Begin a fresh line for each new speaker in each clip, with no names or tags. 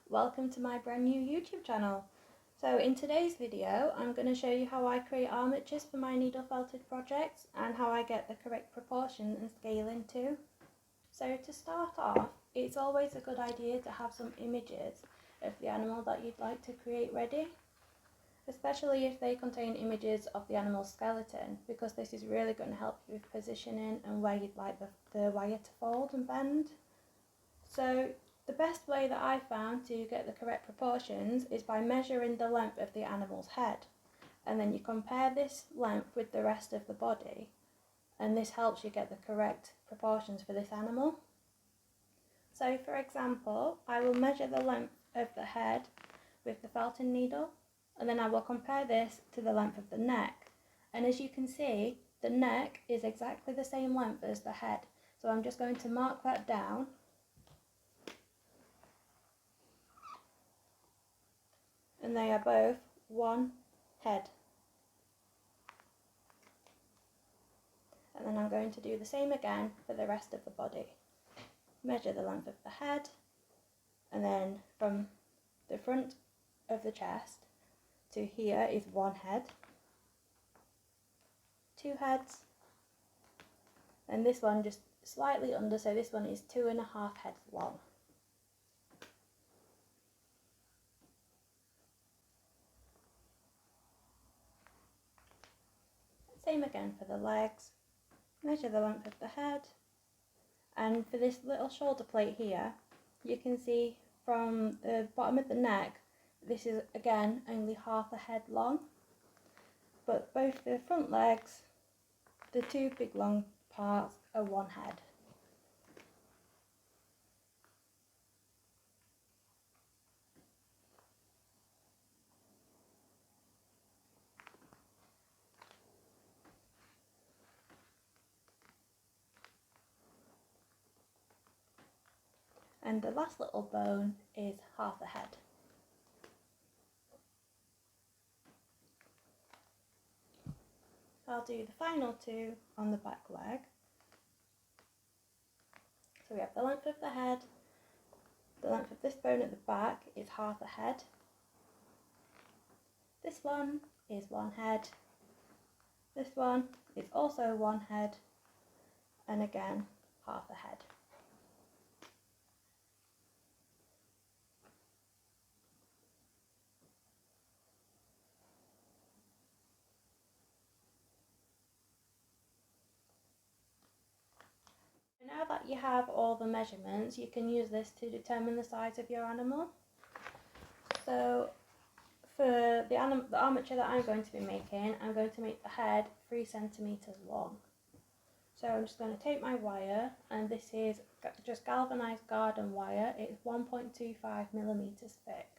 Welcome to my brand new YouTube channel. So in today's video I'm going to show you how I create armatures for my needle felted projects and how I get the correct proportion and scaling too. So to start off, it's always a good idea to have some images of the animal that you'd like to create ready, especially if they contain images of the animal's skeleton, because this is really going to help you with positioning and where you'd like the wire to fold and bend. So the best way that I found to get the correct proportions is by measuring the length of the animal's head, and then you compare this length with the rest of the body, and this helps you get the correct proportions for this animal. So for example, I will measure the length of the head with the felting needle, and then I will compare this to the length of the neck, and as you can see, the neck is exactly the same length as the head, so I'm just going to mark that down. And they are both one head. And then I'm going to do the same again for the rest of the body. Measure the length of the head, and then from the front of the chest to here is one head, two heads, and this one just slightly under, so this one is 2.5 heads long. Same again for the legs. Measure the length of the head, and for this little shoulder plate here, you can see from the bottom of the neck, this is again only half a head long, but both the front legs, the two big long parts, are one head. And the last little bone is half a head. I'll do the final two on the back leg. So we have the length of the head, the length of this bone at the back is half a head, this one is one head, this one is also one head, and again half a head. Now that you have all the measurements, you can use this to determine the size of your animal. So for the armature that I'm going to be making, I'm going to make the head 3 centimeters long. So I'm just going to take my wire, and this is just galvanized garden wire. It's 1.25 millimeters thick.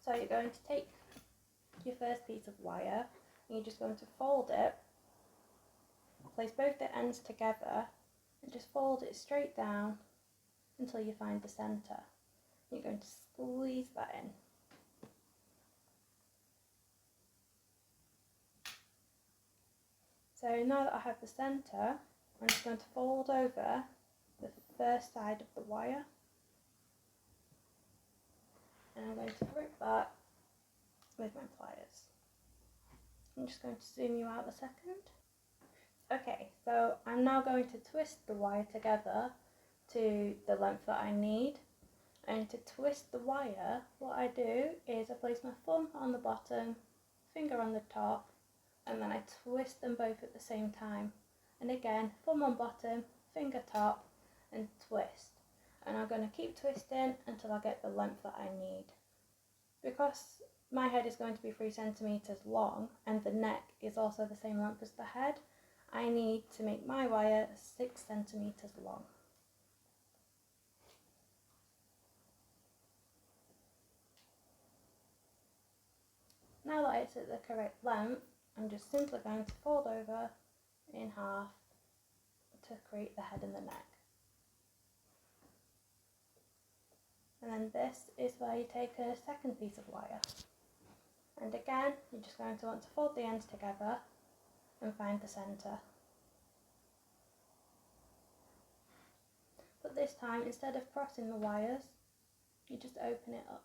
So you're going to take your first piece of wire, and you're just going to fold it, place both the ends together, and just fold it straight down until you find the center. You're going to squeeze that in. So now that I have the center, I'm just going to fold over the first side of the wire, and I'm going to grip that with my pliers. I'm just going to zoom you out a second. Okay, so I'm now going to twist the wire together to the length that I need, and to twist the wire, what I do is I place my thumb on the bottom, finger on the top, and then I twist them both at the same time, and again thumb on bottom, finger top, and twist, and I'm going to keep twisting until I get the length that I need. Because my head is going to be 3 centimeters long and the neck is also the same length as the head, I need to make my wire 6 centimeters long. Now that it's at the correct length, I'm just simply going to fold over in half to create the head and the neck. And then this is where you take a second piece of wire. And again, you're just going to want to fold the ends together and find the center. this time, instead of crossing the wires, you just open it up.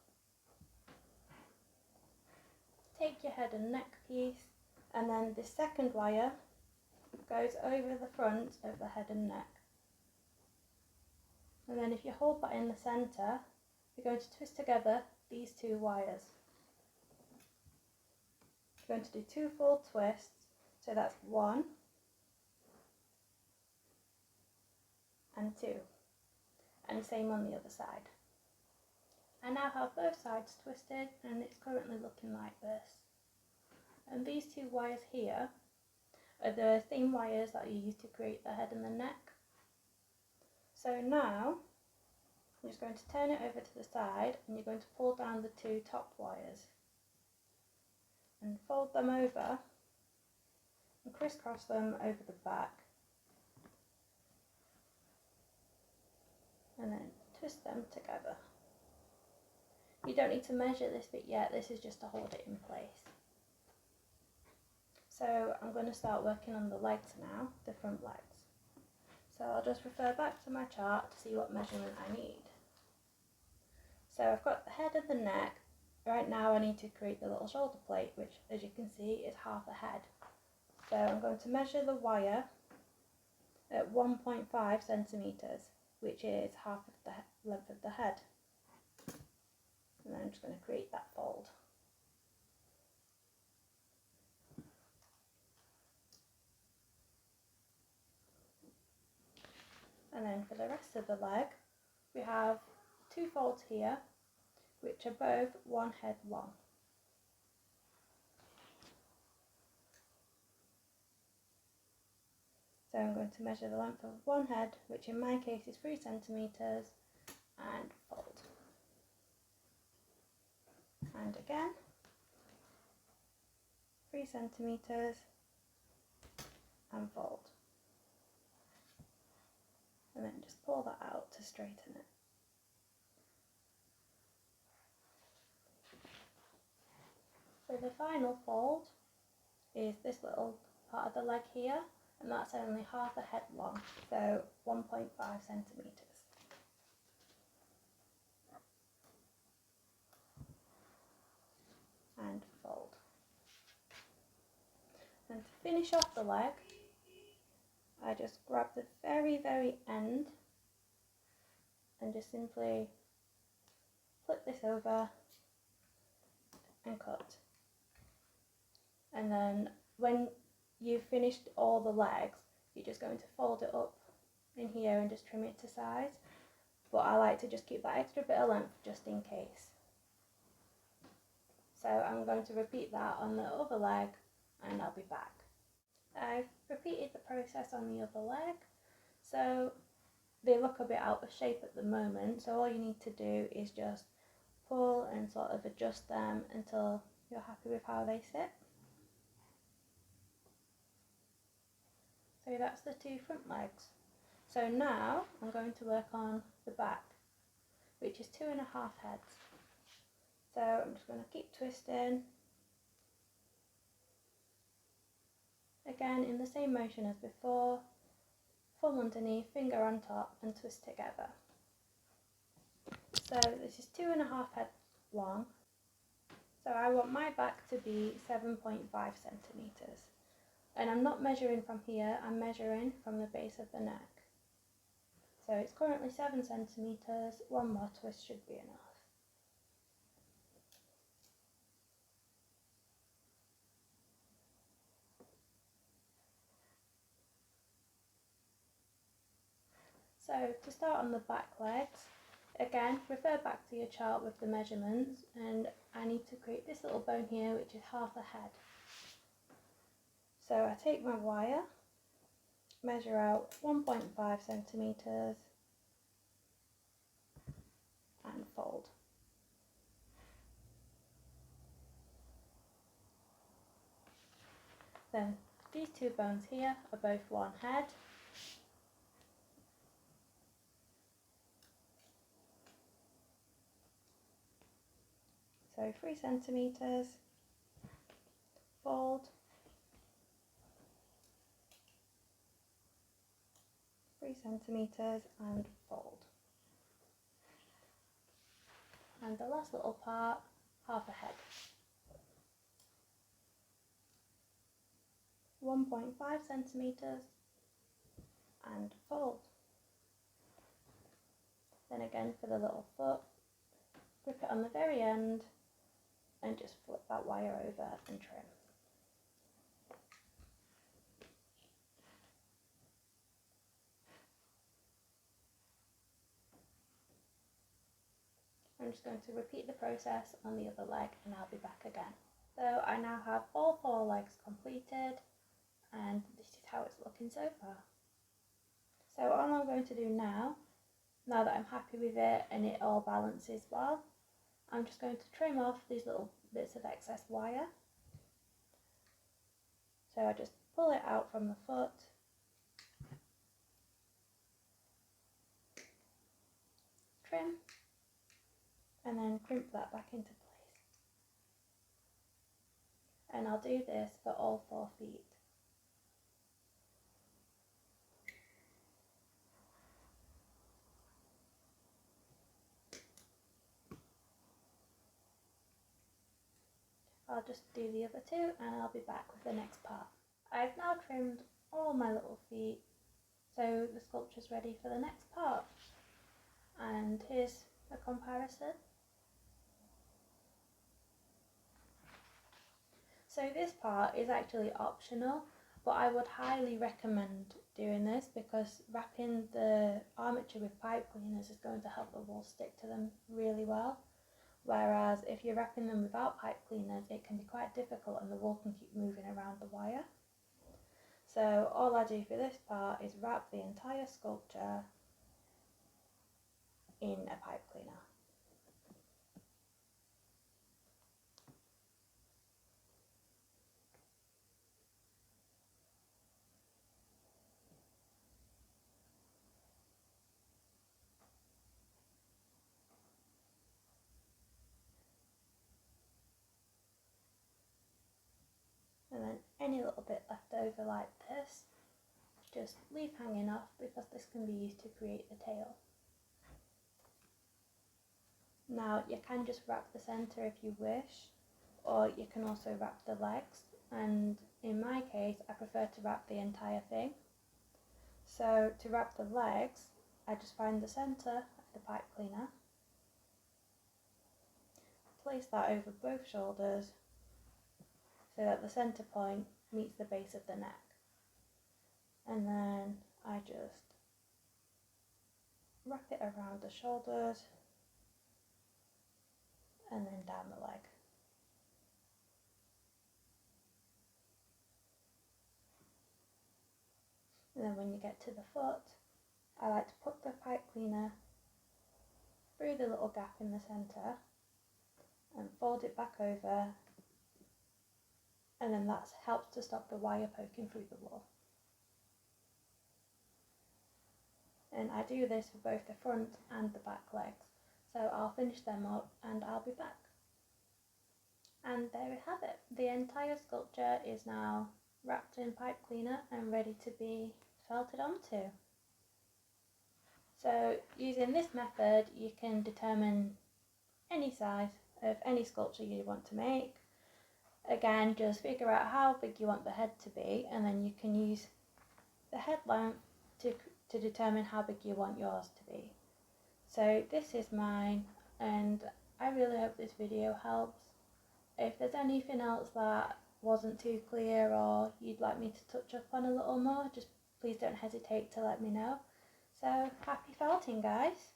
Take your head and neck piece, and then the second wire goes over the front of the head and neck. And then if you hold that in the centre, you're going to twist together these two wires. You're going to do 2 full twists, so that's 1 and 2, and same on the other side. I now have both sides twisted, and it's currently looking like this. And these 2 wires here are the same wires that you use to create the head and the neck. So now I'm just going to turn it over to the side, and you're going to pull down the 2 top wires and fold them over and crisscross them over the back, and then twist them together. You don't need to measure this bit yet, this is just to hold it in place. So I'm going to start working on the legs now, the front legs. So I'll just refer back to my chart to see what measurement I need. So I've got the head and the neck. Right now I need to create the little shoulder plate, which as you can see is half a head. So I'm going to measure the wire at 1.5 centimetres, which is half of the length of the head. And then I'm just going to create that fold. And then for the rest of the leg, we have 2 folds here, which are both 1 head long. So I'm going to measure the length of 1 head, which in my case is 3 centimetres, and fold. And again, 3 centimetres, and fold. And then just pull that out to straighten it. So the final fold is this little part of the leg here, and that's only half a head long, so 1.5 centimetres. And fold. And to finish off the leg, I just grab the very end and just simply flip this over and cut. And then when you've finished all the legs, you're just going to fold it up in here and just trim it to size. But I like to just keep that extra bit of length just in case. So I'm going to repeat that on the other leg, and I'll be back. I've repeated the process on the other leg, so they look a bit out of shape at the moment, so all you need to do is just pull and sort of adjust them until you're happy with how they sit. So that's the 2 front legs. So now I'm going to work on the back, which is 2.5 heads. So I'm just going to keep twisting. Again, in the same motion as before, thumb underneath, finger on top, and twist together. So this is 2.5 heads long. So I want my back to be 7.5 centimetres. And I'm not measuring from here, I'm measuring from the base of the neck. So it's currently 7 centimetres, 1 more twist should be enough. So to start on the back legs, again, refer back to your chart with the measurements, and I need to create this little bone here, which is half a head. So I take my wire, measure out 1.5 centimetres, and fold. Then these 2 bones here are both 1 head. So 3 centimetres, fold, 3 centimetres, and fold. and the last little part, half a head. 1.5 centimetres and fold. Then again for the little foot, grip it on the very end and just flip that wire over and trim. I'm just going to repeat the process on the other leg and I'll be back again. So I now have all 4 legs completed and this is how it's looking so far. So all I'm going to do now that I'm happy with it and it all balances well, I'm just going to trim off these little bits of excess wire. So I just pull it out from the foot, trim, and then crimp that back into place. And I'll do this for all 4 feet. I'll just do the other 2 and I'll be back with the next part. I've now trimmed all my little feet, so the sculpture's ready for the next part. And here's a comparison. So this part is actually optional, but I would highly recommend doing this because wrapping the armature with pipe cleaners is going to help the wool stick to them really well. Whereas if you're wrapping them without pipe cleaners, it can be quite difficult and the wool can keep moving around the wire. So all I do for this part is wrap the entire sculpture in a pipe cleaner. And then any little bit left over like this, just leave hanging off because this can be used to create the tail. Now you can just wrap the centre if you wish, or you can also wrap the legs, and in my case I prefer to wrap the entire thing. So to wrap the legs, I just find the centre of the pipe cleaner, place that over both shoulders so that the centre point meets the base of the neck, and then I just wrap it around the shoulders and then down the leg. And then when you get to the foot, I like to put the pipe cleaner through the little gap in the centre and fold it back over, and then that helps to stop the wire poking through the wool. And I do this for both the front and the back legs, so I'll finish them up and I'll be back. And there we have it. The entire sculpture is now wrapped in pipe cleaner and ready to be felted onto. So using this method you can determine any size of any sculpture you want to make. Again, just figure out how big you want the head to be, and then you can use the head length to determine how big you want yours to be. So this is mine, and I really hope this video helps. If there's anything else that wasn't too clear or you'd like me to touch up on a little more, just please don't hesitate to let me know. So happy felting, guys!